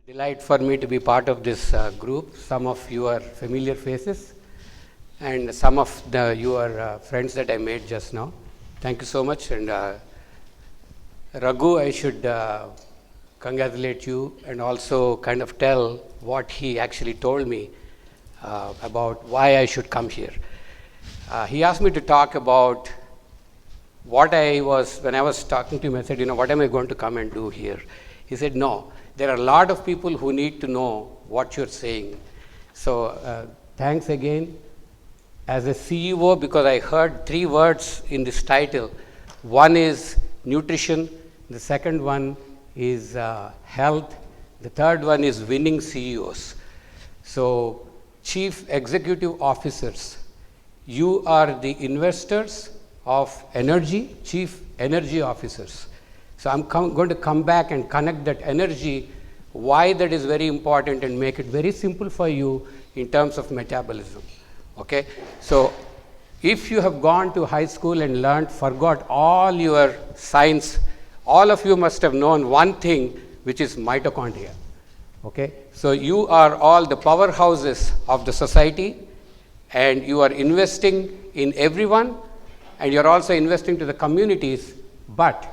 Delight for me to be part of this group. Some of you are familiar faces, and some of you are friends that I made just now. Thank you so much. And Raghu, I should congratulate you and also kind of tell what he actually told me about why I should come here. He asked me to talk about what I was, when I was talking to him, I said, what am I going to come and do here? He said, no. There are a lot of people who need to know what you're saying. So thanks again. As a CEO, because I heard 3 words in this title. One is nutrition. The second one is health. The third one is winning CEOs. So chief executive officers, you are the investors of energy, chief energy officers. So I'm going to come back and connect that energy, why that is very important, and make it very simple for you in terms of metabolism. Okay? So if you have gone to high school and learned, forgot all your science, all of you must have known one thing, which is mitochondria. Okay? So you are all the powerhouses of the society, and you are investing in everyone, and you're also investing to the communities. But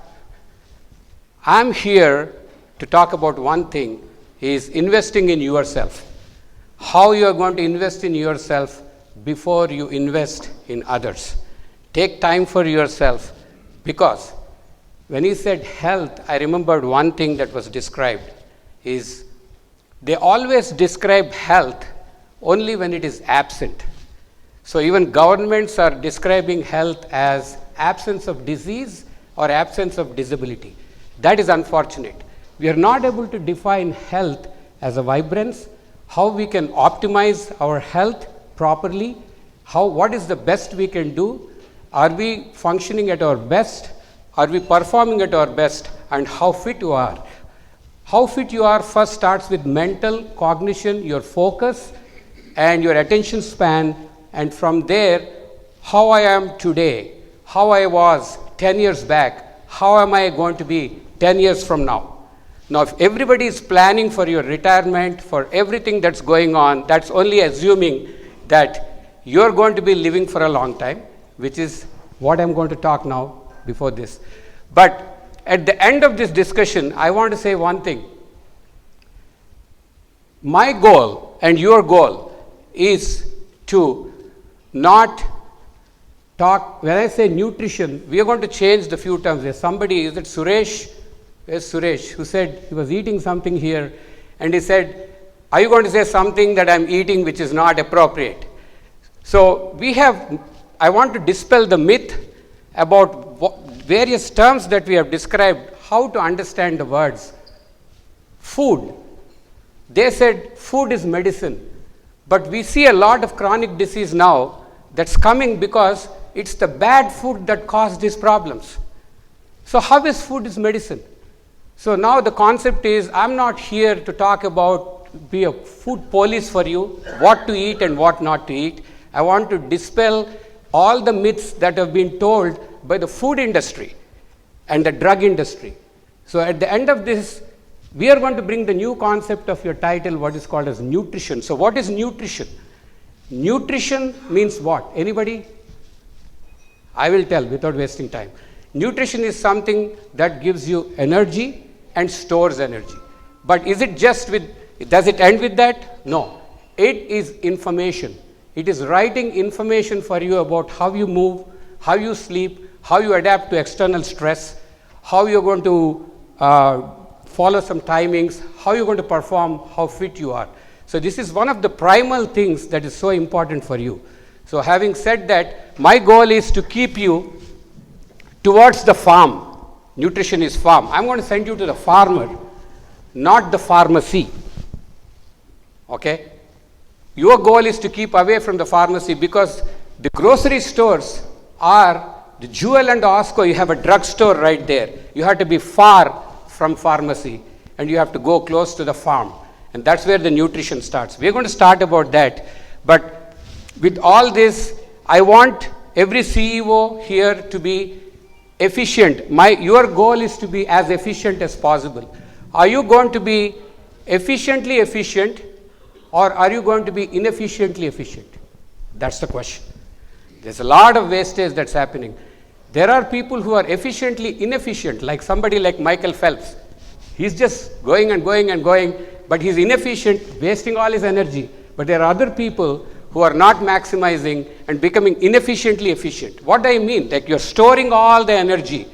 I'm here to talk about one thing, is investing in yourself. How you are going to invest in yourself before you invest in others. Take time for yourself, because when he said health, I remembered one thing that was described, is they always describe health only when it is absent. So even governments are describing health as absence of disease or absence of disability. That is unfortunate. We are not able to define health as a vibrance, how we can optimize our health properly, what is the best we can do, are we functioning at our best, are we performing at our best, and how fit you are. How fit you are first starts with mental cognition, your focus, and your attention span, and from there, how I am today, how I was 10 years back, how am I going to be 10 years from now. Now, if everybody is planning for your retirement, for everything that's going on, that's only assuming that you're going to be living for a long time, which is what I'm going to talk now before this. But at the end of this discussion, I want to say one thing. My goal and your goal is to not talk, when I say nutrition, we are going to change the few terms. There's somebody, is it Suresh? Yes, Suresh, who said he was eating something here, and he said, are you going to say something that I'm eating which is not appropriate? So I want to dispel the myth about various terms that we have described, how to understand the words. Food. They said food is medicine, but we see a lot of chronic disease now that's coming because it's the bad food that caused these problems. So how is food is medicine? So now the concept is, I'm not here to talk about, be a food police for you, what to eat and what not to eat. I want to dispel all the myths that have been told by the food industry and the drug industry. So at the end of this, we are going to bring the new concept of your title, what is called as nutrition. So what is nutrition? Nutrition means what? Anybody? I will tell without wasting time. Nutrition is something that gives you energy and stores energy. But is it just does it end with that? No. It is information. It is writing information for you about how you move, how you sleep, how you adapt to external stress, how you're going to follow some timings, how you're going to perform, how fit you are. So this is one of the primal things that is so important for you. So having said that, my goal is to keep you towards the farm. Nutrition is farm. I'm going to send you to the farmer, not the pharmacy. Okay? Your goal is to keep away from the pharmacy, because the grocery stores are the Jewel and Osco. You have a drugstore right there. You have to be far from pharmacy, and you have to go close to the farm. And that's where the nutrition starts. We're going to start about that. But with all this, I want every CEO here to be efficient. Your goal is to be as efficient as possible. Are you going to be efficiently efficient, or are you going to be inefficiently efficient? That's the question. There's a lot of wastage that's happening. There are people who are efficiently inefficient, like somebody like Michael Phelps. He's just going and going and going, but he's inefficient, wasting all his energy. But there are other people who are not maximizing and becoming inefficiently efficient. What do I mean? Like you're storing all the energy.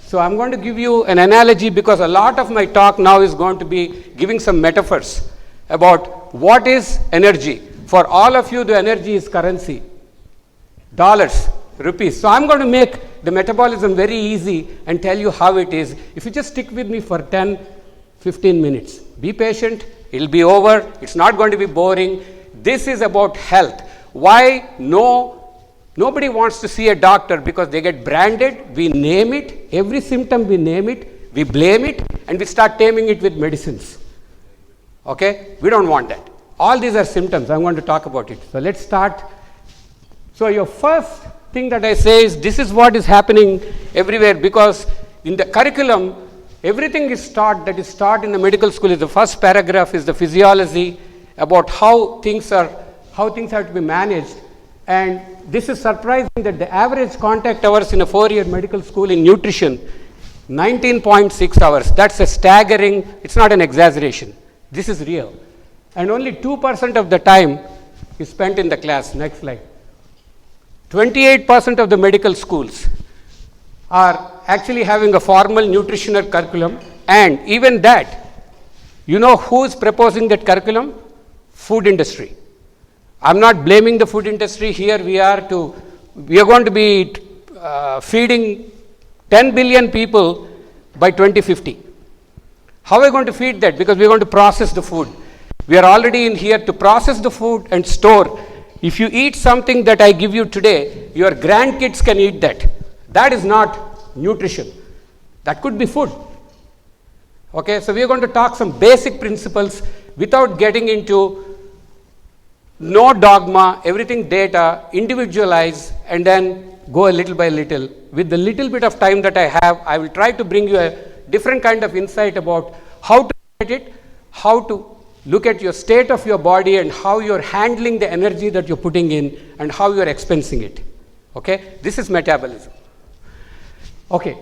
So I'm going to give you an analogy, because a lot of my talk now is going to be giving some metaphors about what is energy. For all of you, the energy is currency, dollars, rupees. So I'm going to make the metabolism very easy and tell you how it is. If you just stick with me for 10, 15 minutes, be patient, it'll be over, it's not going to be boring. This is about health. Why nobody wants to see a doctor? Because they get branded, we name it, every symptom we name it, we blame it, and we start taming it with medicines. Okay? We don't want that. All these are symptoms. I'm going to talk about it. So let's start. So your first thing that I say is, this is what is happening everywhere, because in the curriculum, everything is taught that is taught in the medical school. Is the first paragraph is the physiology, about how things have to be managed. And this is surprising that the average contact hours in a 4-year medical school in nutrition, 19.6 hours. That's a staggering, it's not an exaggeration. This is real. And only 2% of the time is spent in the class. Next slide. 28% of the medical schools are actually having a formal nutritional curriculum, and even that, you know who is proposing that curriculum? Food industry. I'm not blaming the food industry here. We are going to be feeding 10 billion people by 2050. How are we going to feed that? Because we're going to process the food. We are already in here to process the food and store. If you eat something that I give you today, your grandkids can eat that. That is not nutrition. That could be food. Okay, so we are going to talk some basic principles without getting into no dogma, everything data, individualize, and then go a little by little. With the little bit of time that I have, I will try to bring you a different kind of insight about how to look at it, how to look at your state of your body, and how you're handling the energy that you're putting in, and how you're expensing it. Okay, this is metabolism. Okay,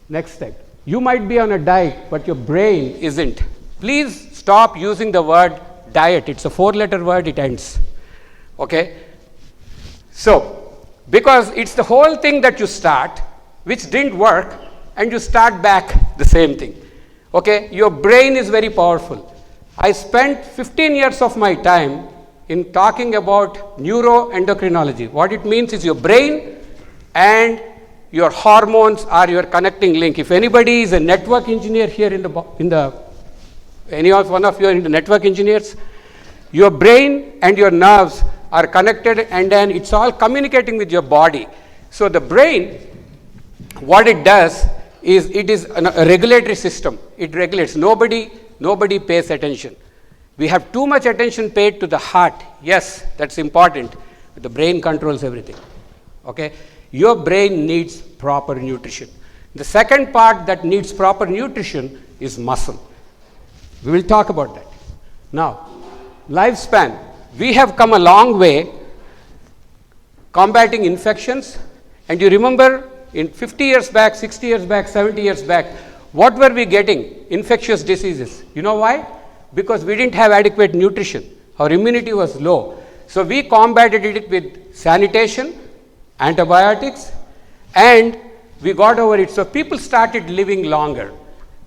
next step. You might be on a diet, but your brain isn't. Please stop using the word diet. It's a 4-letter word, it ends. Okay? So, because it's the whole thing that you start, which didn't work, and you start back the same thing. Okay? Your brain is very powerful. I spent 15 years of my time in talking about neuroendocrinology. What it means is your brain and your hormones are your connecting link. If anybody is a network engineer here one of you are into network engineers, your brain and your nerves are connected, and then it's all communicating with your body. So the brain, what it does is it is a regulatory system. It regulates. Nobody pays attention. We have too much attention paid to the heart. Yes, that's important, but the brain controls everything. Okay? Your brain needs proper nutrition. The second part that needs proper nutrition is muscle. We will talk about that. Now, lifespan. We have come a long way combating infections. And you remember in 50 years back, 60 years back, 70 years back, what were we getting? Infectious diseases. You know why? Because we didn't have adequate nutrition. Our immunity was low. So we combated it with sanitation, antibiotics, and we got over it. So people started living longer.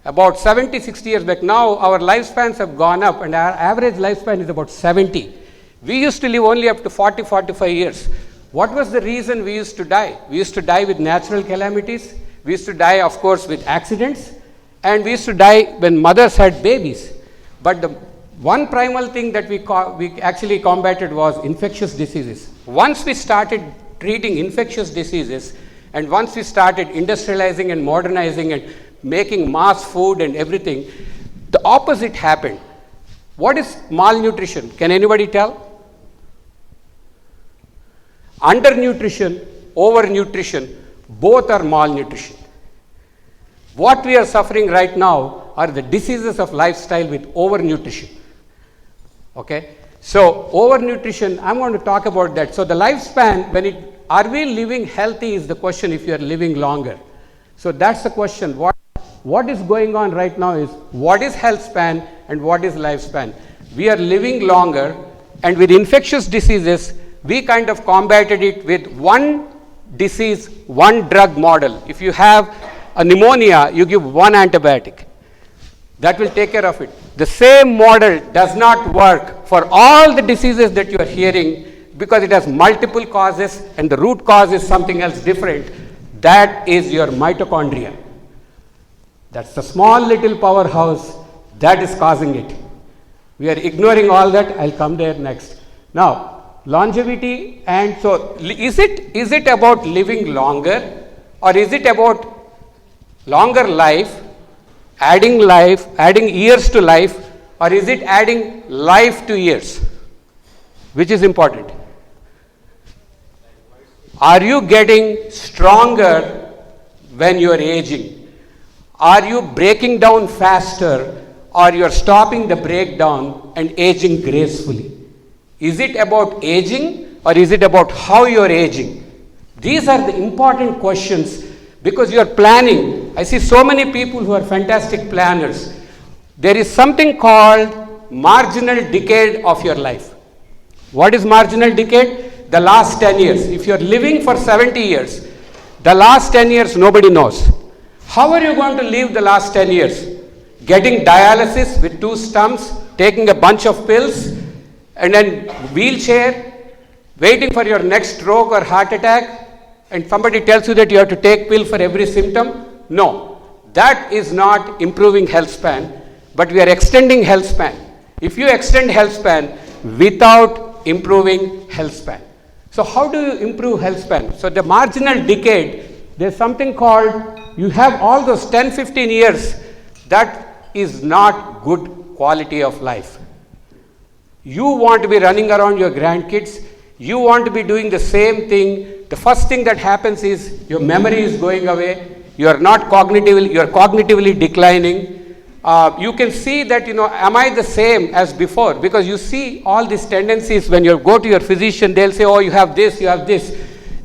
About 70, 60 years back. Now our lifespans have gone up, and our average lifespan is about 70. We used to live only up to 40, 45 years. What was the reason we used to die? We used to die with natural calamities. We used to die, of course, with accidents. And we used to die when mothers had babies. But the one primal thing that we actually combated was infectious diseases. Once we started treating infectious diseases, and once we started industrializing and modernizing and making mass food and everything, the opposite happened. What is malnutrition? Can anybody tell? Undernutrition, overnutrition, both are malnutrition. What we are suffering right now are the diseases of lifestyle with overnutrition. Okay? So, overnutrition, I'm going to talk about that. So, the lifespan, are we living healthy is the question if you are living longer. So, that's the question. What is going on right now is what is health span and what is lifespan. We are living longer, and with infectious diseases, we kind of combated it with one disease, one drug model. If you have a pneumonia, you give one antibiotic. That will take care of it. The same model does not work for all the diseases that you are hearing because it has multiple causes and the root cause is something else different. That is your mitochondria. That's the small little powerhouse that is causing it. We are ignoring all that. I'll come there next. Now, longevity, and so is it about living longer, or is it about longer life, adding years to life, or is it adding life to years? Which is important? Are you getting stronger when you are aging? Are you breaking down faster, or you are stopping the breakdown and aging gracefully? Is it about aging, or is it about how you are aging? These are the important questions because you are planning. I see so many people who are fantastic planners. There is something called marginal decade of your life. What is marginal decade? The last 10 years. If you are living for 70 years, the last 10 years nobody knows. How are you going to live the last 10 years? Getting dialysis with 2 stumps, taking a bunch of pills, and then wheelchair, waiting for your next stroke or heart attack, and somebody tells you that you have to take pill for every symptom? No, that is not improving health span, but we are extending health span. If you extend health span without improving health span. So how do you improve health span? So the marginal decade, there's something called, you have all those 10-15 years, that is not good quality of life. You want to be running around your grandkids, you want to be doing the same thing. The first thing that happens is your memory is going away, you are cognitively declining. You can see that, am I the same as before? Because you see all these tendencies when you go to your physician, they'll say, oh, you have this, you have this.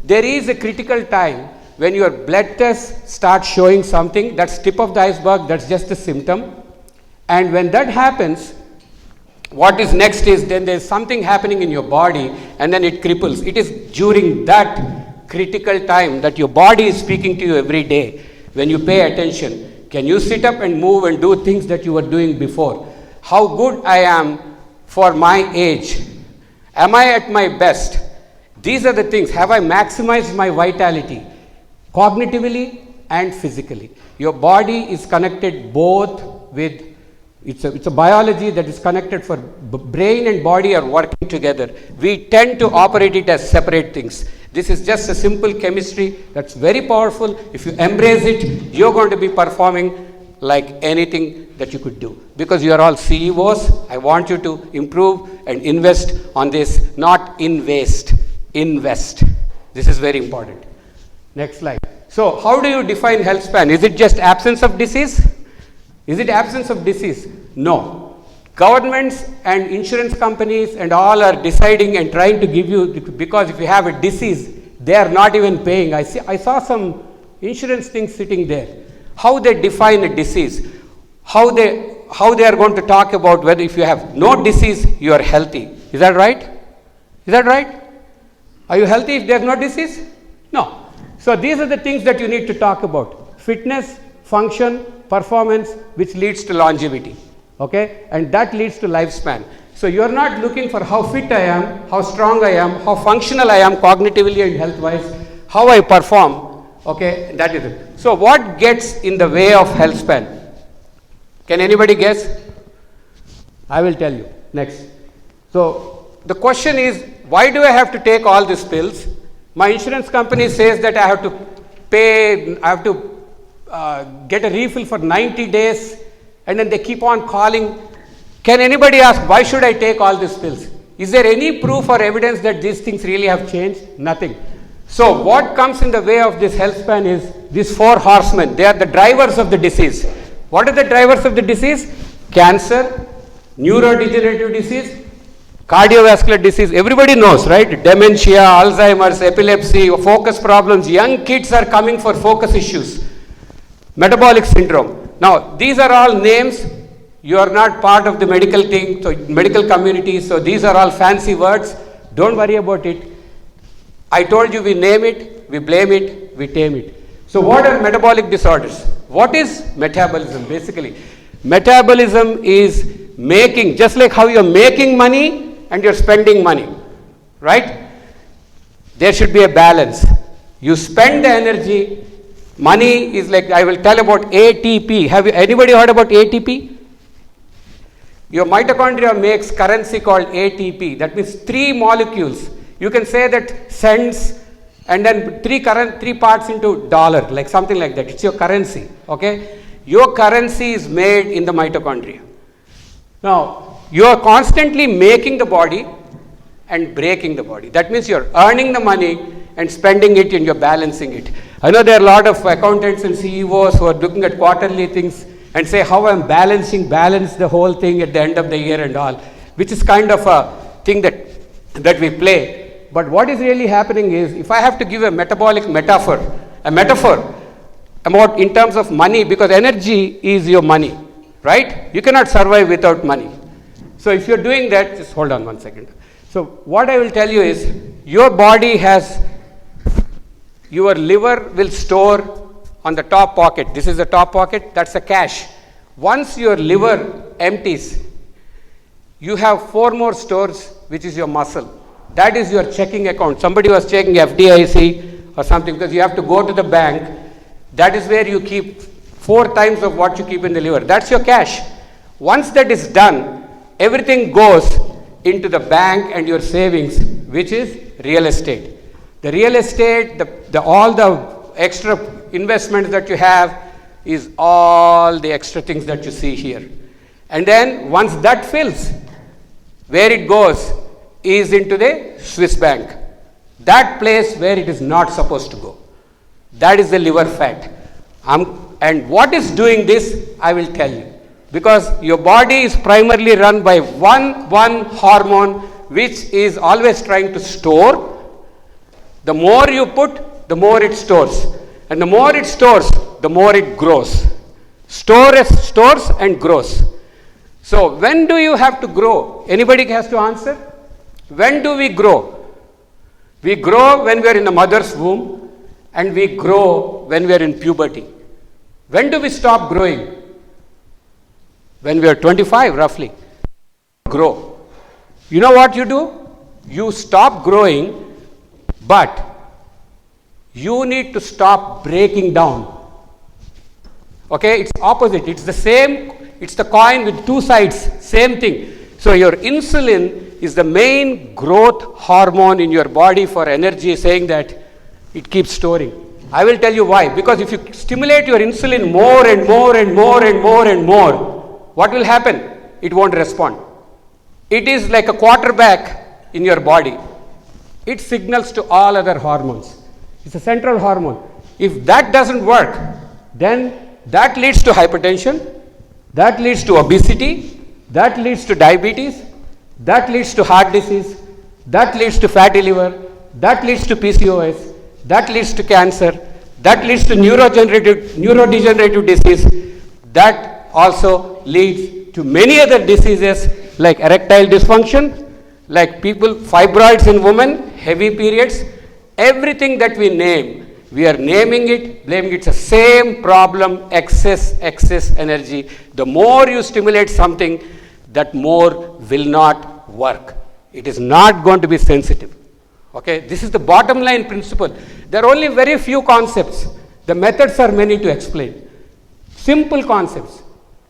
There is a critical time when your blood tests start showing something, that's tip of the iceberg, that's just a symptom. And when that happens, what is next is then there's something happening in your body and then it cripples. It is during that critical time that your body is speaking to you every day. When you pay attention, can you sit up and move and do things that you were doing before? How good I am for my age? Am I at my best? These are the things. Have I maximized my vitality? Cognitively and physically. Your body is connected both with, it's a biology that is connected for brain and body are working together. We tend to operate it as separate things. This is just a simple chemistry that's very powerful. If you embrace it, you're going to be performing like anything that you could do. Because you are all CEOs, I want you to improve and invest on this, not invest. This is very important. Next slide. So, how do you define health span? Is it just absence of disease? Is it absence of disease? No. Governments and insurance companies and all are deciding and trying to give you, because if you have a disease, they are not even paying. I saw some insurance things sitting there. How they define a disease, how they are going to talk about whether if you have no disease, you are healthy. Is that right? Is that right? Are you healthy if there is no disease? No. So these are the things that you need to talk about. Fitness, function, performance, which leads to longevity. Okay? And that leads to lifespan. So you are not looking for how fit I am, how strong I am, how functional I am cognitively and health-wise, how I perform. Okay? That is it. So what gets in the way of health span? Can anybody guess? I will tell you. Next. So the question is, why do I have to take all these pills? My insurance company says that I have to pay, I have to get a refill for 90 days, and then they keep on calling. Can anybody ask, why should I take all these pills? Is there any proof or evidence that these things really have changed? Nothing. So what comes in the way of this health span is these 4 horsemen. They are the drivers of the disease. What are the drivers of the disease? Cancer, neurodegenerative disease, cardiovascular disease. Everybody knows, right? Dementia, Alzheimer's, epilepsy, focus problems. Young kids are coming for focus issues. Metabolic syndrome. Now, these are all names. You are not part of the medical thing, so medical community, so these are all fancy words. Don't worry about it. I told you, we name it, we blame it, we tame it. So what are metabolic disorders? What is metabolism basically? Metabolism is making, just like how you're making money and you're spending money, right? There should be a balance. You spend the energy. Money is like, I will tell about ATP. Have you anybody heard about ATP? Your mitochondria makes currency called ATP. That means 3 molecules. You can say that cents and then 3 parts into dollar, like something like that. It's your currency, okay? Your currency is made in the mitochondria. Now, you are constantly making the body and breaking the body. That means you're earning the money and spending it and you're balancing it. I know there are a lot of accountants and CEOs who are looking at quarterly things and say how I'm balance the whole thing at the end of the year and all, which is kind of a thing that we play. But what is really happening is, if I have to give a metabolic metaphor about in terms of money, because energy is your money, right? You cannot survive without money. So if you're doing that, just hold on one second. So what I will tell you is, your body has, your liver will store on the top pocket. This is the top pocket, that's the cash. Once your liver empties, you have 4 more stores, which is your muscle. That is your checking account. Somebody was checking FDIC or something, because you have to go to the bank. That is where you keep 4 times of what you keep in the liver. That's your cash. Once that is done, everything goes into the bank and your savings, which is real estate. The real estate, all the extra investments that you have is all the extra things that you see here. And then once that fills, where it goes is into the Swiss bank. That place where it is not supposed to go. That is the liver fat. And what is doing this, I will tell you. Because your body is primarily run by one hormone, which is always trying to store. The more you put, the more it stores. And the more it stores, the more it grows. Stores and grows. So when do you have to grow? Anybody has to answer? When do we grow? We grow when we are in the mother's womb, and we grow when we are in puberty. When do we stop growing? When we are 25, roughly. Grow. You know what you do? You stop growing, but you need to stop breaking down. Okay, it's opposite. It's the same, it's the coin with 2 sides, same thing. So your insulin is the main growth hormone in your body for energy, saying that it keeps storing. I will tell you why. Because if you stimulate your insulin more and more and more and more and more, what will happen? It won't respond. It is like a quarterback in your body. It signals to all other hormones. It's a central hormone. If that doesn't work, then that leads to hypertension, that leads to obesity, that leads to diabetes, that leads to heart disease, that leads to fatty liver, that leads to PCOS, that leads to cancer, that leads to neurodegenerative disease, that also leads to many other diseases like erectile dysfunction, like fibroids in women, heavy periods. Everything that we name, we are naming it, blaming it. It's the same problem, excess energy. The more you stimulate something, that more will not work. It is not going to be sensitive. Okay, this is the bottom line principle. There are only very few concepts. The methods are many to explain. Simple concepts.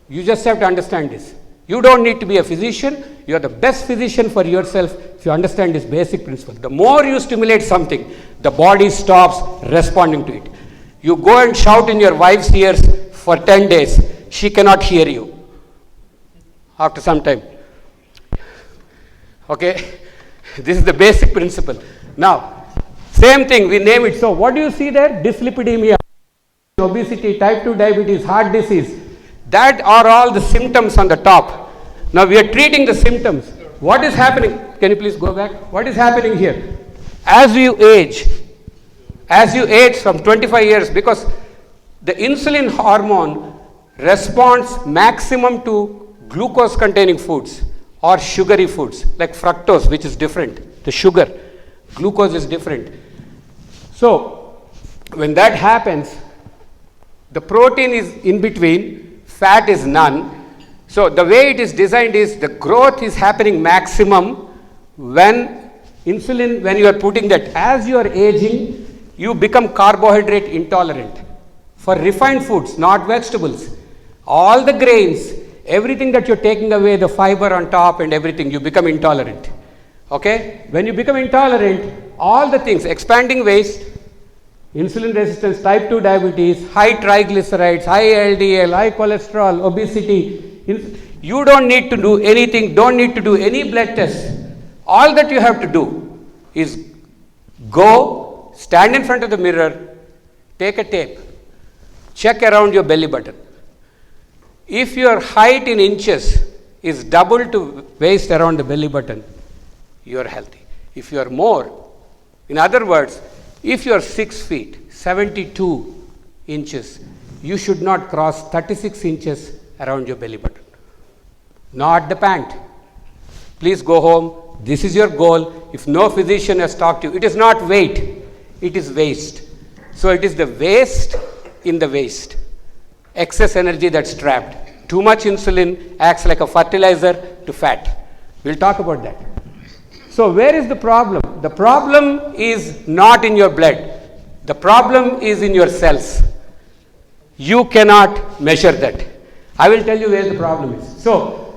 You just have to understand this. You don't need to be a physician. You are the best physician for yourself if you understand this basic principle. The more you stimulate something, the body stops responding to it. You go and shout in your wife's ears for 10 days. She cannot hear you after some time. Okay? This is the basic principle. Now, same thing, we name it. So what do you see there? Dyslipidemia, obesity, type 2 diabetes, heart disease. That are all the symptoms on the top. Now we are treating the symptoms. What is happening? Can you please go back? What is happening here? As you age from 25 years, because the insulin hormone responds maximum to glucose containing foods or sugary foods like fructose, which is different. The sugar, glucose is different. So when that happens, the protein is in between, fat is none. So the way it is designed is the growth is happening maximum when insulin, when you are putting that. As you are aging, you become carbohydrate intolerant. For refined foods, not vegetables, all the grains, everything that you're taking away, the fiber on top and everything, you become intolerant. Okay? When you become intolerant, all the things, expanding waist, insulin resistance, type 2 diabetes, high triglycerides, high LDL, high cholesterol, obesity, you don't need to do anything, don't need to do any blood tests. All that you have to do is go, stand in front of the mirror, take a tape, check around your belly button. If your height in inches is double to waist around the belly button, you are healthy. If you are more, in other words, if you are 6 feet, 72 inches, you should not cross 36 inches around your belly button. Not the pant. Please go home. This is your goal. If no physician has talked to you, it is not weight, it is waste. So it is the waste in the waist. Excess energy that's trapped. Too much insulin acts like a fertilizer to fat. We'll talk about that. So where is the problem? The problem is not in your blood. The problem is in your cells. You cannot measure that. I will tell you where the problem is. So,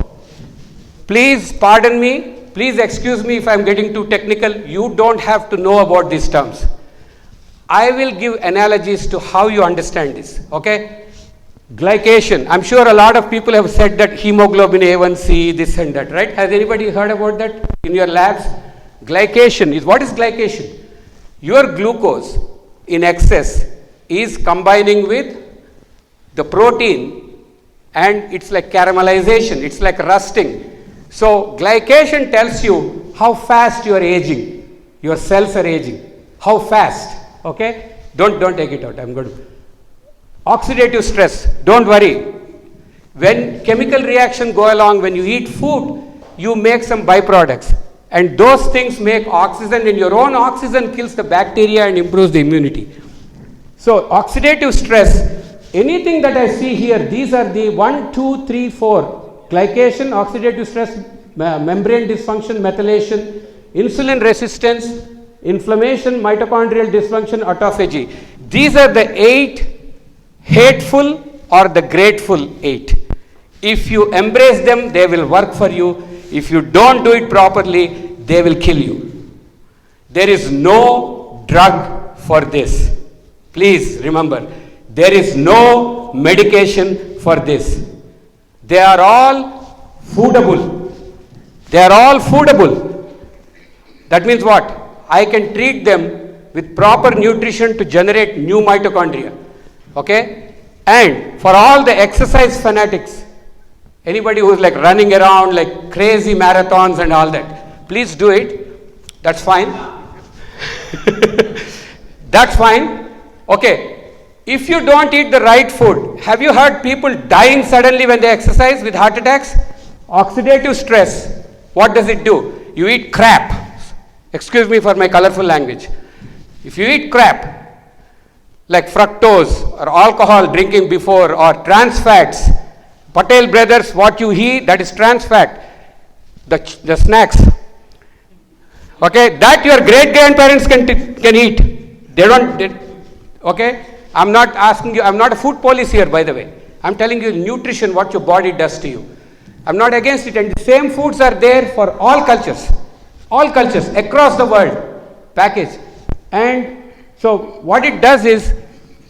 please pardon me. Please excuse me if I am getting too technical. You don't have to know about these terms. I will give analogies to how you understand this. Okay? Glycation. I'm sure a lot of people have said that hemoglobin A1C, this and that, right? Has anybody heard about that in your labs? Glycation is, what is glycation? Your glucose in excess is combining with the protein and it's like caramelization, it's like rusting. So glycation tells you how fast you are aging, your cells are aging, how fast, okay? Don't take it out, I'm going to. Oxidative stress, don't worry. When chemical reaction go along, when you eat food, you make some byproducts. And those things make oxygen, and your own oxygen kills the bacteria and improves the immunity. So oxidative stress, anything that I see here, these are the 1, 2, 3, 4. Glycation, oxidative stress, membrane dysfunction, methylation, insulin resistance, inflammation, mitochondrial dysfunction, autophagy. These are the 8 hateful or the grateful 8. If you embrace them, they will work for you. If you don't do it properly, they will kill you. There is no drug for this. Please remember, there is no medication for this. They are all foodable. They are all foodable. That means what? I can treat them with proper nutrition to generate new mitochondria. Okay? And for all the exercise fanatics, anybody who is like running around like crazy marathons and all that, please do it. That's fine. That's fine. Okay. If you don't eat the right food, have you heard people dying suddenly when they exercise with heart attacks? Oxidative stress. What does it do? You eat crap. Excuse me for my colorful language. If you eat crap, like fructose or alcohol drinking before or trans fats, Patel brothers, what you eat, that is trans fat. The snacks. Okay, that your great grandparents can eat. They don't. Okay, I'm not asking you. I'm not a food police here, by the way. I'm telling you nutrition, what your body does to you. I'm not against it, and the same foods are there for all cultures across the world. Package, and so what it does is,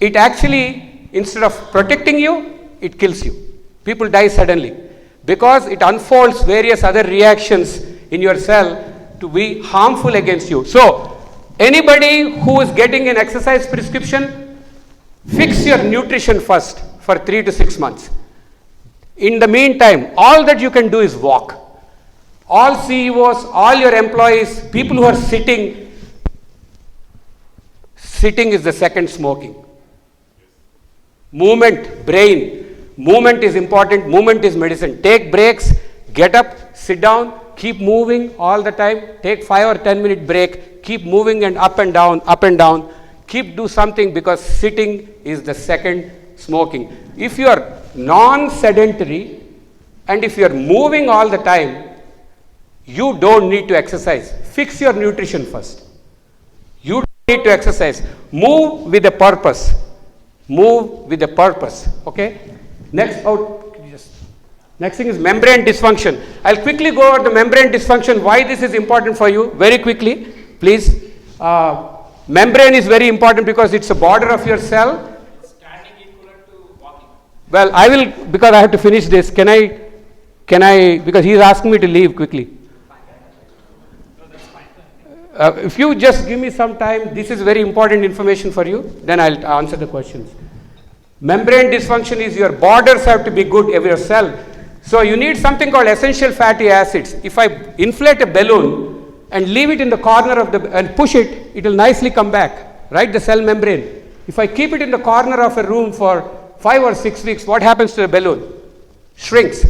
it actually, instead of protecting you, it kills you. People die suddenly because it unfolds various other reactions in your cell to be harmful against you. So, anybody who is getting an exercise prescription, fix your nutrition first for 3 to 6 months. In the meantime, all that you can do is walk. All CEOs, all your employees, people who are sitting is the second smoking. Movement, brain, movement is important, movement is medicine. Take breaks, get up, sit down, keep moving all the time, take 5 or 10 minute break, keep moving and up and down, keep do something, because sitting is the second smoking. If you are non-sedentary and if you are moving all the time, you don't need to exercise. Fix your nutrition first. You don't need to exercise. Move with a purpose. Move with a purpose. Okay? Next thing is membrane dysfunction. I'll quickly go over the membrane dysfunction, why this is important for you, very quickly, please. Membrane is very important because it's a border of your cell. Standing equivalent to walking. Well, I will, because I have to finish this. Can I, because he is asking me to leave quickly. If you just give me some time, this is very important information for you, then I'll answer the questions. Membrane dysfunction is your borders have to be good of your cell. So you need something called essential fatty acids. If I inflate a balloon and leave it in the corner of and push it, it will nicely come back, right? The cell membrane. If I keep it in the corner of a room for 5 or 6 weeks, what happens to the balloon? Shrinks.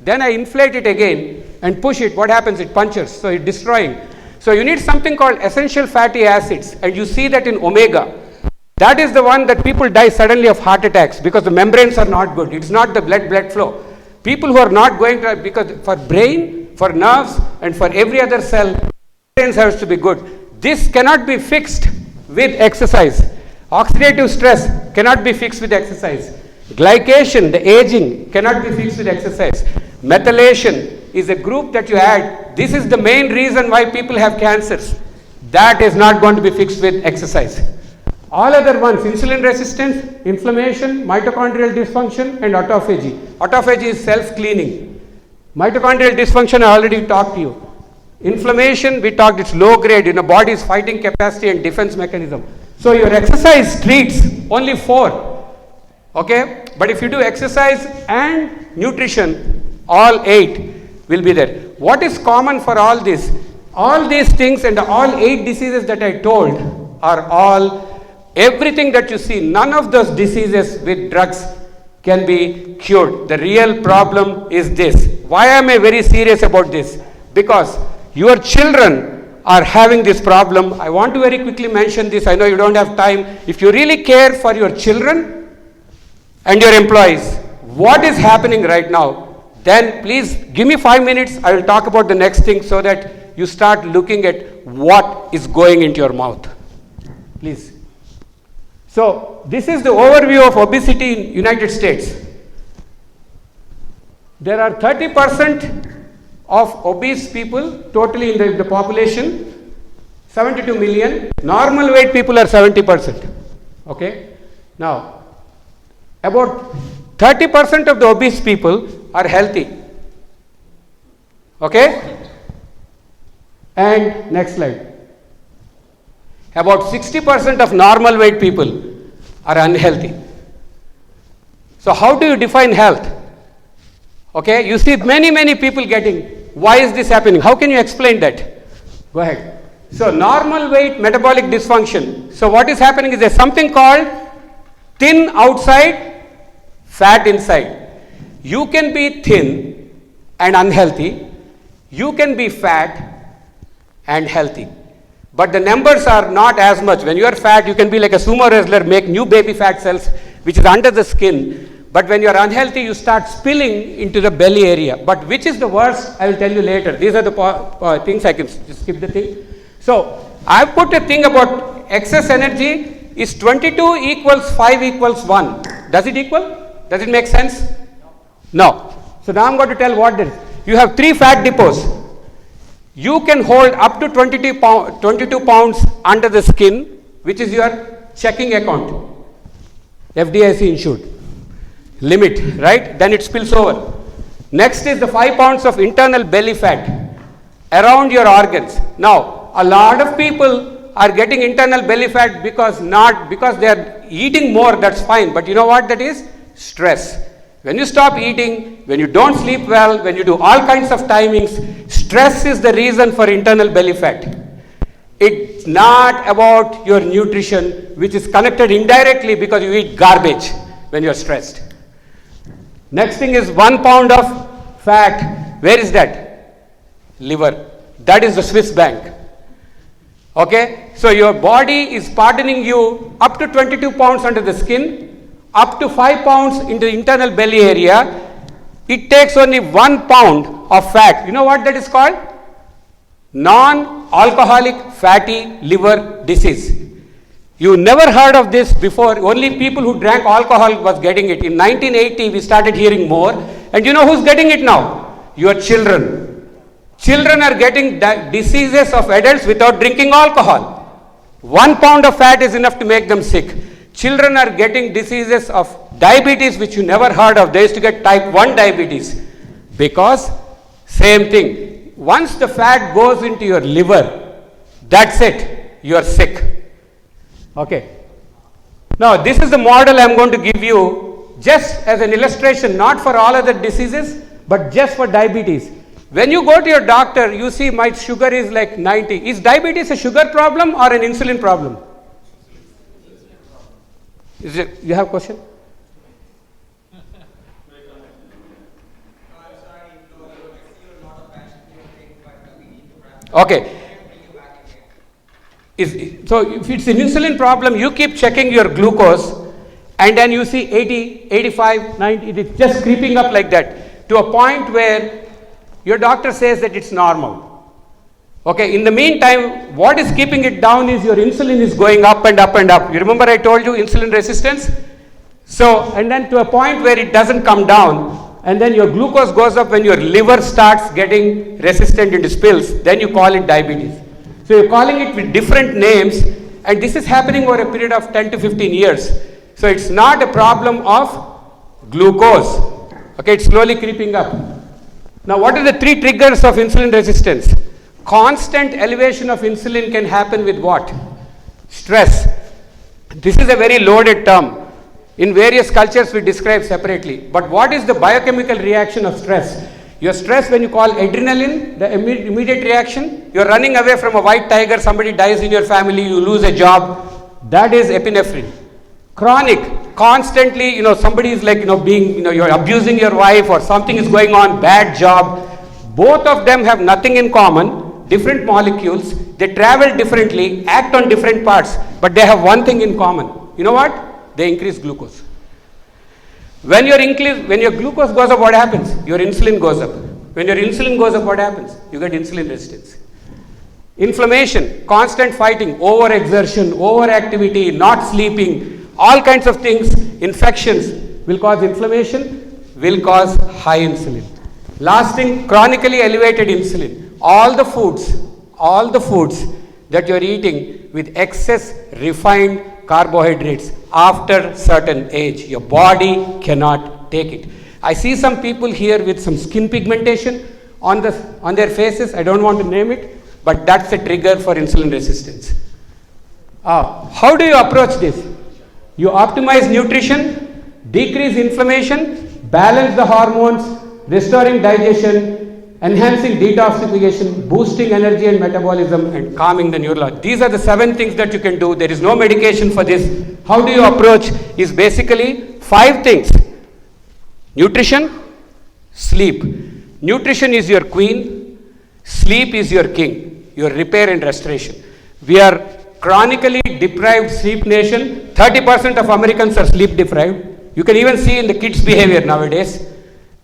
Then I inflate it again and push it, what happens? It punctures, so it's destroying. So you need something called essential fatty acids, and you see that in omega. That is the one that people die suddenly of heart attacks because the membranes are not good. It's not the blood flow. People who are not going to, because for brain, for nerves, and for every other cell, membranes has to be good. This cannot be fixed with exercise. Oxidative stress cannot be fixed with exercise. Glycation, the aging, cannot be fixed with exercise. Methylation is a group that you add. This is the main reason why people have cancers. That is not going to be fixed with exercise. All other ones, insulin resistance, inflammation, mitochondrial dysfunction, and autophagy. Autophagy is self-cleaning. Mitochondrial dysfunction, I already talked to you. Inflammation, we talked, it's low grade, body's fighting capacity and defense mechanism. So your exercise treats only 4. Okay? But if you do exercise and nutrition, all 8 will be there. What is common for all this? All these things and all 8 diseases that I told are all, everything that you see, none of those diseases with drugs can be cured. The real problem is this. Why am I very serious about this? Because your children are having this problem. I want to very quickly mention this. I know you don't have time. If you really care for your children and your employees, what is happening right now, then please give me 5 minutes. I will talk about the next thing so that you start looking at what is going into your mouth. Please. So this is the overview of obesity in United States. There are 30% of obese people totally in the population, 72 million. Normal weight people are 70%. Okay. Now, about 30% of the obese people are healthy. Okay. And next slide. About 60% of normal weight people are unhealthy. So how do you define health? Okay, you see many people getting, why is this happening? How can you explain that? Go ahead. So normal weight metabolic dysfunction. So what is happening is there's something called thin outside, fat inside. You can be thin and unhealthy. You can be fat and healthy. But the numbers are not as much. When you are fat, you can be like a sumo wrestler, make new baby fat cells, which is under the skin. But when you are unhealthy, you start spilling into the belly area. But which is the worst, I will tell you later. These are the things, I can just skip the thing. So, I have put a thing about excess energy is 22 equals 5 equals 1. Does it equal? Does it make sense? No. So, now I am going to tell what this is. You have 3 fat depots. You can hold up to 22 pounds under the skin, which is your checking account. FDIC insured. Limit, right? Then it spills over. Next is the 5 pounds of internal belly fat around your organs. Now, a lot of people are getting internal belly fat because they are eating more, that's fine. But you know what that is? Stress. When you stop eating, when you don't sleep well, when you do all kinds of timings, stress is the reason for internal belly fat. It's not about your nutrition, which is connected indirectly because you eat garbage when you're stressed. Next thing is 1 pound of fat. Where is that? Liver. That is the Swiss bank. Okay? So your body is pardoning you up to 22 pounds under the skin, up to 5 pounds in the internal belly area. It takes only 1 pound of fat. You know what that is called? Non-alcoholic fatty liver disease. You never heard of this before. Only people who drank alcohol was getting it. In 1980, we started hearing more. And you know who's getting it now? Your children. Children are getting diseases of adults without drinking alcohol. 1 pound of fat is enough to make them sick. Children are getting diseases of diabetes which you never heard of. They used to get type 1 diabetes. Because, same thing. Once the fat goes into your liver, that's it. You are sick. Okay. Now, this is the model I am going to give you just as an illustration, not for all other diseases, but just for diabetes. When you go to your doctor, you see my sugar is like 90. Is diabetes a sugar problem or an insulin problem? Is it, you have a question? Okay. So if it's an insulin problem, you keep checking your glucose and then you see 80, 85, 90, it's just creeping up like that to a point where your doctor says that it's normal. Okay, in the meantime, what is keeping it down is your insulin is going up and up and up. You remember I told you insulin resistance? So, and then to a point where it doesn't come down and then your glucose goes up when your liver starts getting resistant into spills, then you call it diabetes. So you're calling it with different names and this is happening over a period of 10 to 15 years. So it's not a problem of glucose. Okay, it's slowly creeping up. Now what are the 3 triggers of insulin resistance? Constant elevation of insulin can happen with what? Stress. This is a very loaded term. In various cultures we describe separately. But what is the biochemical reaction of stress? Your stress, when you call adrenaline, the immediate reaction, you're running away from a white tiger, somebody dies in your family, you lose a job, that is epinephrine. Chronic, constantly, somebody is like, being, you're abusing your wife or something is going on, bad job. Both of them have nothing in common, different molecules, they travel differently, act on different parts, but they have one thing in common. You know what? They increase glucose. When your glucose goes up, what happens? Your insulin goes up. When your insulin goes up, what happens? You get insulin resistance. Inflammation, constant fighting, overexertion, overactivity, not sleeping, all kinds of things, infections will cause inflammation, will cause high insulin. Last thing, chronically elevated insulin. All the foods that you are eating with excess refined carbohydrates after certain age, your body cannot take it. I see some people here with some skin pigmentation on their faces. I don't want to name it, but that's a trigger for insulin resistance. How do you approach this? You optimize nutrition, decrease inflammation, balance the hormones, restoring digestion, enhancing detoxification, boosting energy and metabolism, and calming the neural. These are the 7 things that you can do. There is no medication for this. How do you approach? Is basically 5 things. Nutrition, sleep. Nutrition is your queen. Sleep is your king, your repair and restoration. We are chronically deprived sleep nation. 30% of Americans are sleep deprived. You can even see in the kids' behavior nowadays.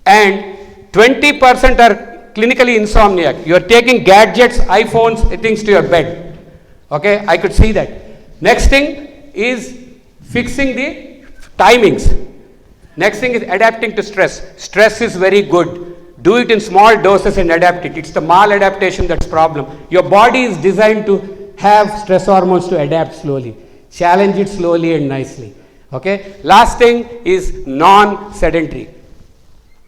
And 20% are clinically insomniac. You are taking gadgets, iPhones, things to your bed. Okay, I could see that. Next thing is fixing the timings. Next thing is adapting to stress. Stress is very good. Do it in small doses and adapt it. It's the maladaptation that's problem. Your body is designed to have stress hormones to adapt slowly. Challenge it slowly and nicely. Okay. Last thing is non-sedentary.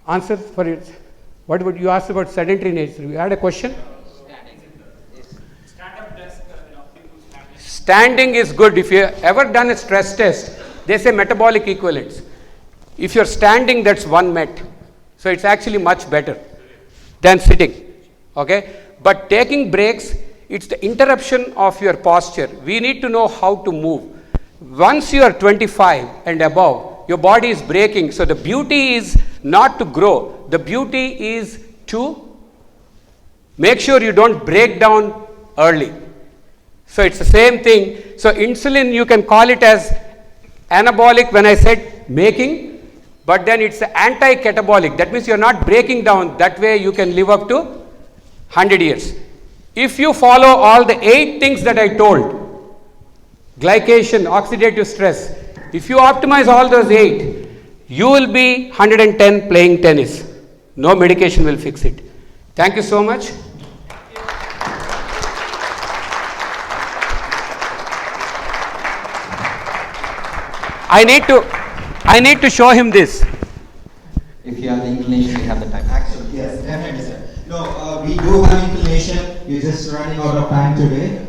Answer for it. What would you ask about sedentary nature? You had a question? Stand-up desk, people standing. Standing is good. If you have ever done a stress test, they say metabolic equivalents. If you're standing, that's 1 met. So it's actually much better than sitting. Okay? But taking breaks, it's the interruption of your posture. We need to know how to move. Once you are 25 and above, your body is breaking. So the beauty is not to grow. The beauty is to make sure you don't break down early. So it's the same thing. So insulin, you can call it as anabolic when I said making, but then it's anti-catabolic. That means you're not breaking down. That way you can live up to 100 years. If you follow all the 8 things that I told, glycation, oxidative stress, if you optimize all those 8, you will be 110 playing tennis. No medication will fix it. Thank you so much. I need to show him this. If you have the inclination, you have the time. Actually, yes, definitely, sir. No, we do have inclination. We're just running out of time today.